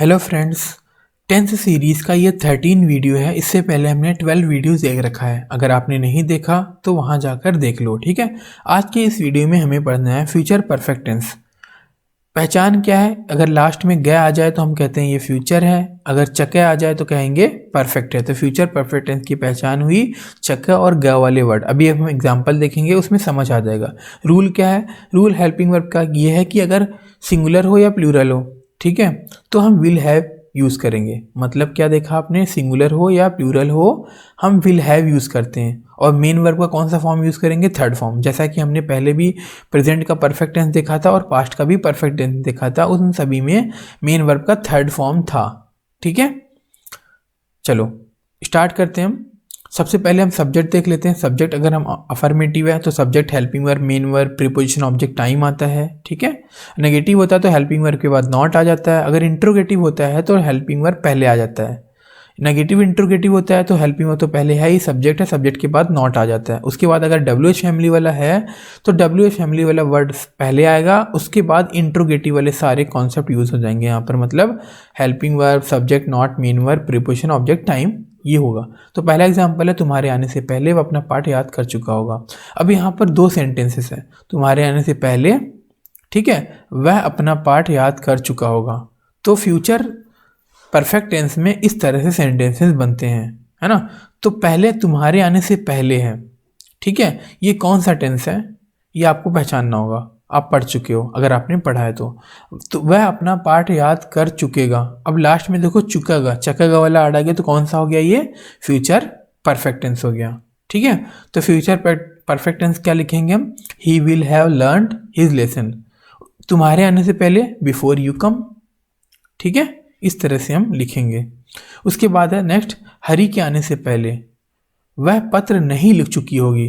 Hello friends, 10th series का ये 13 video है। इससे पहले हमने 12 वीडियोस देख रखा है। अगर आपने नहीं देखा तो वहाँ जाकर देख लो, ठीक है। आज के इस वीडियो में हमें पढ़ना है फ्यूचर परफेक्ट टेंस। पहचान क्या है? अगर लास्ट में गया आ जाए तो हम कहते हैं ये फ्यूचर है, अगर चके आ जाए तो कहेंगे परफेक्ट है। तो फ्यूचर परफेक्ट टेंस की पहचान हुई चके और ग वाले वर्ड। अभी हम एग्जाम्पल देखेंगे, उसमें समझ आ जाएगा। रूल क्या है? रूल हेल्पिंग वर्ब का ये है कि अगर सिंगुलर हो या प्लूरल हो, ठीक है, तो हम विल हैव यूज़ करेंगे। मतलब क्या देखा आपने? सिंगुलर हो या प्लूरल हो, हम विल हैव यूज़ करते हैं। और मेन वर्ब का कौन सा फॉर्म यूज़ करेंगे? Third form. जैसा कि हमने पहले भी प्रेजेंट का परफेक्ट टेंस देखा था और पास्ट का भी परफेक्ट टेंस देखा था, उन सभी में मेन वर्ब का थर्ड फॉर्म था, ठीक है। चलो स्टार्ट करते हैं हम। सबसे पहले हम सब्जेक्ट देख लेते हैं। सब्जेक्ट अगर हम अफर्मेटिव है तो subject helping verb, main verb, preposition, object, time आता है, ठीक है। नेगेटिव होता है तो हेल्पिंग वर्ब के बाद नॉट आ जाता है। अगर इंट्रोगेटिव होता है तो हेल्पिंग वर्ब पहले आ जाता है। नेगेटिव इंट्रोगेटिव होता है तो हेल्पिंग वर्ब तो पहले है ही, सब्जेक्ट है, सब्जेक्ट के बाद नॉट आ जाता है। उसके बाद अगर WH फैमिली वाला है तो WH फैमिली वाला वर्ड पहले आएगा, उसके बाद इंट्रोगेटिव वाले सारे कॉन्सेप्ट यूज हो जाएंगे यहाँ पर। मतलब helping verb, subject, not, main verb, preposition, object, time, ये होगा। तो पहला एग्जाम्पल है, तुम्हारे आने से पहले वो अपना पाठ याद कर चुका होगा। अब यहाँ पर दो सेंटेंसेस है, तुम्हारे आने से पहले, ठीक है, वह अपना पाठ याद कर चुका होगा। तो फ्यूचर परफेक्ट टेंस में इस तरह से सेंटेंसेस बनते हैं, है ना। तो पहले तुम्हारे आने से पहले है, ठीक है। ये कौन सा टेंस है ये आपको पहचानना होगा। आप पढ़ चुके हो, अगर आपने पढ़ा है तो वह अपना पाठ याद कर चुकेगा। अब लास्ट में देखो चुकेगा, चकेगा वाला आ गया, तो कौन सा हो गया? ये फ्यूचर परफेक्ट टेंस हो गया, ठीक है। तो फ्यूचर परफेक्ट टेंस क्या लिखेंगे हम? ही will have learned his lesson. तुम्हारे आने से पहले, बिफोर यू कम, ठीक है, इस तरह से हम लिखेंगे। उसके बाद है नेक्स्ट, हरी के आने से पहले वह पत्र नहीं लिख चुकी होगी,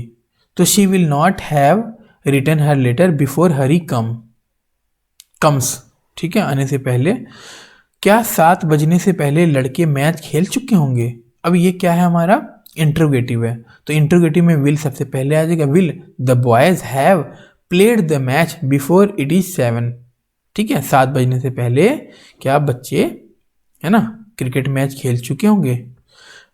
तो she will not have written her letter before Hari comes, ठीक है, आने से पहले। क्या 7 बजने से पहले लड़के मैच खेल चुके होंगे? अब ये क्या है? हमारा इंट्रोगेटिव है, तो इंट्रोगेटिव में विल सबसे पहले आ जाएगा। Will the boys have played the match before it is 7, ठीक है, 7 बजने से पहले क्या बच्चे, है ना, क्रिकेट मैच खेल चुके होंगे।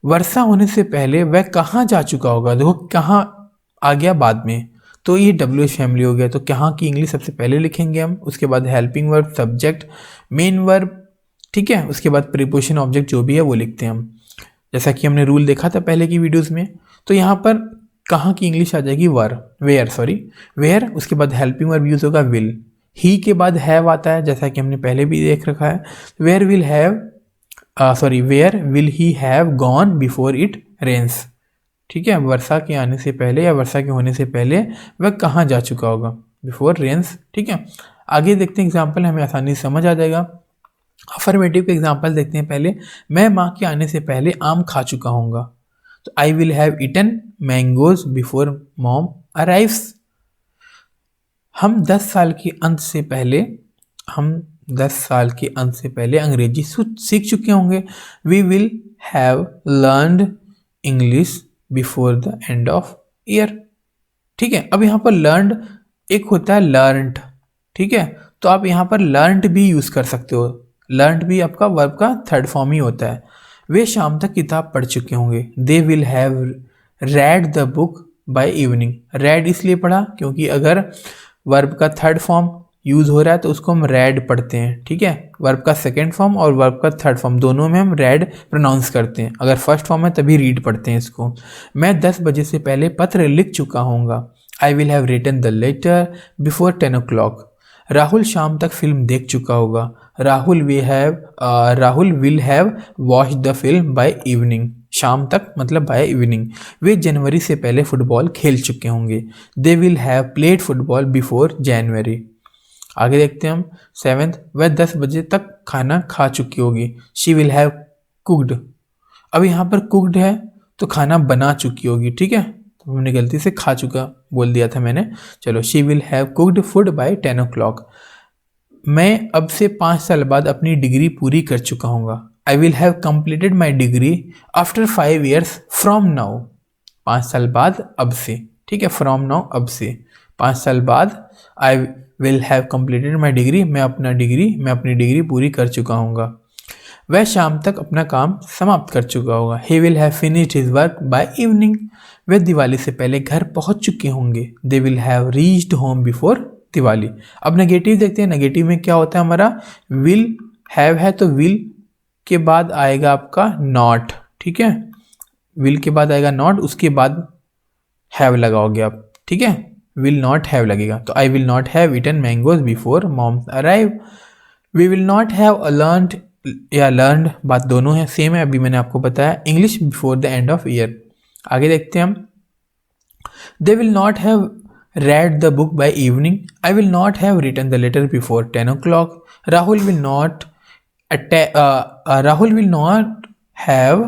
वर्षा होने से पहले वह कहाँ जा चुका होगा? देखो कहाँ आ गया बाद में, तो ये WH फैमिली हो गया। तो कहाँ की इंग्लिश सबसे पहले लिखेंगे हम, उसके बाद helping verb, subject, main verb, ठीक है, उसके बाद प्रीपोजिशन, ऑब्जेक्ट जो भी है वो लिखते हैं हम, जैसा कि हमने रूल देखा था पहले की वीडियोस में। तो यहाँ पर कहाँ की इंग्लिश आ जाएगी? वेयर। उसके बाद हेल्पिंग वर्ब यूज होगा विल। ही के बाद हैव आता है, जैसा कि हमने पहले भी देख रखा है। Where will he have gone before it rains, ठीक है, वर्षा के आने से पहले या वर्षा के होने से पहले वह कहाँ जा चुका होगा? बिफोर रेन्स, ठीक है। आगे देखते हैं एग्जाम्पल, हमें आसानी से समझ आ जाएगा। अफर्मेटिव के एग्जाम्पल देखते हैं पहले। मैं माँ के आने से पहले आम खा चुका हूँगा, तो I will have eaten mangoes before mom arrives. हम 10 साल के अंत से पहले अंग्रेजी सीख चुके होंगे। We will have learned English before the end of year, ठीक है। अब यहाँ पर लर्नड एक होता है लर्नड, ठीक है, तो आप यहाँ पर लर्नड भी यूज कर सकते हो। लर्नड भी आपका वर्ब का थर्ड फॉर्म ही होता है। वे शाम तक किताब पढ़ चुके होंगे। They will have read the book by evening. Red इसलिए पढ़ा क्योंकि अगर वर्ब का थर्ड फॉर्म यूज हो रहा है तो उसको हम रेड पढ़ते हैं, ठीक है। वर्ब का सेकेंड फॉर्म और वर्ब का थर्ड फॉर्म दोनों में हम रेड प्रोनाउंस करते हैं। अगर फर्स्ट फॉर्म है तभी रीड पढ़ते हैं इसको। मैं 10 बजे से पहले पत्र लिख चुका हूँगा। I will have written the letter before 10 o'clock। Rahul शाम तक फिल्म देख चुका होगा। Rahul will have watch the film by evening. शाम तक मतलब बाय इवनिंग। वे जनवरी से पहले फुटबॉल खेल चुके होंगे। They will have played football before January. आगे देखते हैं हम 7th, वह 10 बजे तक खाना खा चुकी होगी। She will have cooked. अब यहाँ पर कुक्ड है तो खाना बना चुकी होगी, ठीक है, तो हमने गलती से खा चुका बोल दिया था मैंने। चलो, she will have cooked food by 10 o'clock। मैं अब से 5 साल बाद अपनी डिग्री पूरी कर चुका हूँगा। I will have completed my degree after 5 years from now. 5 साल बाद अब से, ठीक है, फ्रॉम नाउ अब से, 5 साल बाद आई will have completed my degree, मैं अपनी डिग्री पूरी कर चुका हूँगा। वह शाम तक अपना काम समाप्त कर चुका होगा। He will have finished his work by evening, वे दिवाली से पहले घर पहुंच चुके होंगे। They will have reached home before Diwali. अब नेगेटिव देखते हैं, नेगेटिव में क्या होता है हमारा, विल हैव है तो विल के बाद आएगा आपका नॉट, ठीक है, विल के बाद आएगा नॉट, उसके बाद हैव लगाओगे आप, ठीक है, विल नॉट हैव लगेगा। तो I will not have eaten mangoes before moms arrive. We will not have learned या लर्नड, बात दोनों है, सेम है, अभी मैंने आपको बताया, English before the end of year. आगे देखते हैं हम, they will not have read the book by evening. I will not have written the letter before 10 o'clock. Rahul will not have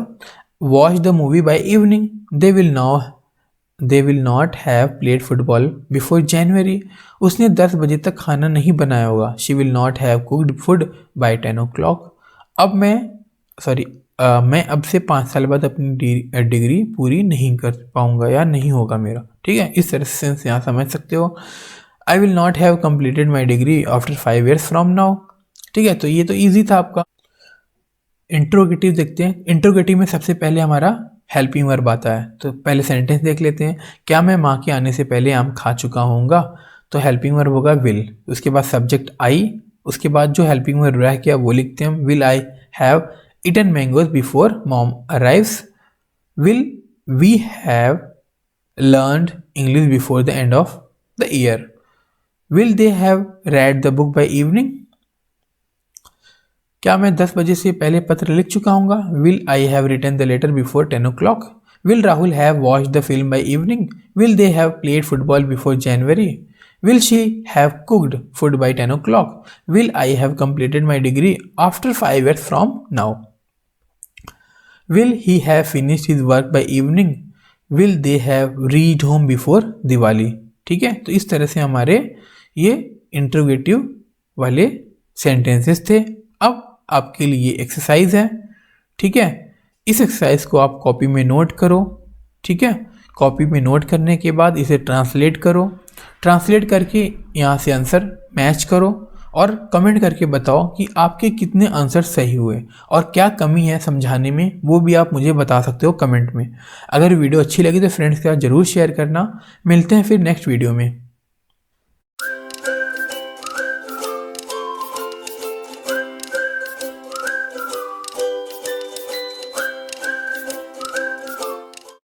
watched the movie by evening. They will not have played football before January. उसने 10 बजे तक खाना नहीं बनाया होगा. She will not have cooked food by 10 o'clock. अब मैं अब से 5 साल बाद अपनी डिग्री पूरी नहीं कर पाऊंगा या नहीं होगा मेरा, ठीक है, इस तरह से सेंस यहाँ समझ सकते हो। आई will not have completed my degree after 5 years from now, ठीक है, तो ये तो ईजी था आपका। इंट्रोगेटिव देखते हैं, इंट्रोगेटिव में सबसे पहले हमारा हेल्पिंग वर्ब आता है, तो पहले सेंटेंस देख लेते हैं। क्या मैं माँ के आने से पहले आम खा चुका होऊंगा, तो हेल्पिंग वर्ब होगा विल, उसके बाद सब्जेक्ट आई, उसके बाद जो हेल्पिंग वर्ब रह गया वो लिखते हैं हम, will I have eaten mangoes before mom arrives. Will we have learned English before the end of the year? Will they have read the book by evening? क्या मैं 10 बजे से पहले पत्र लिख चुका हूँगा? Will I have written the letter before 10 o'clock? Will Rahul have watched the film by evening? Will they have played football before January? Will she have cooked food by 10 o'clock? Will I have completed my degree after 5 years from now? Will he have finished his work by evening? Will they have reached home before Diwali, ठीक है। तो इस तरह से हमारे ये interrogative वाले sentences थे। अब आपके लिए एक्सरसाइज है, ठीक है, इस एक्सरसाइज को आप कॉपी में नोट करो, ठीक है, कॉपी में नोट करने के बाद इसे ट्रांसलेट करो, ट्रांसलेट करके यहाँ से आंसर मैच करो और कमेंट करके बताओ कि आपके कितने आंसर सही हुए और क्या कमी है समझाने में, वो भी आप मुझे बता सकते हो कमेंट में। अगर वीडियो अच्छी लगी तो फ्रेंड्स के साथ ज़रूर शेयर करना। मिलते हैं फिर नेक्स्ट वीडियो में।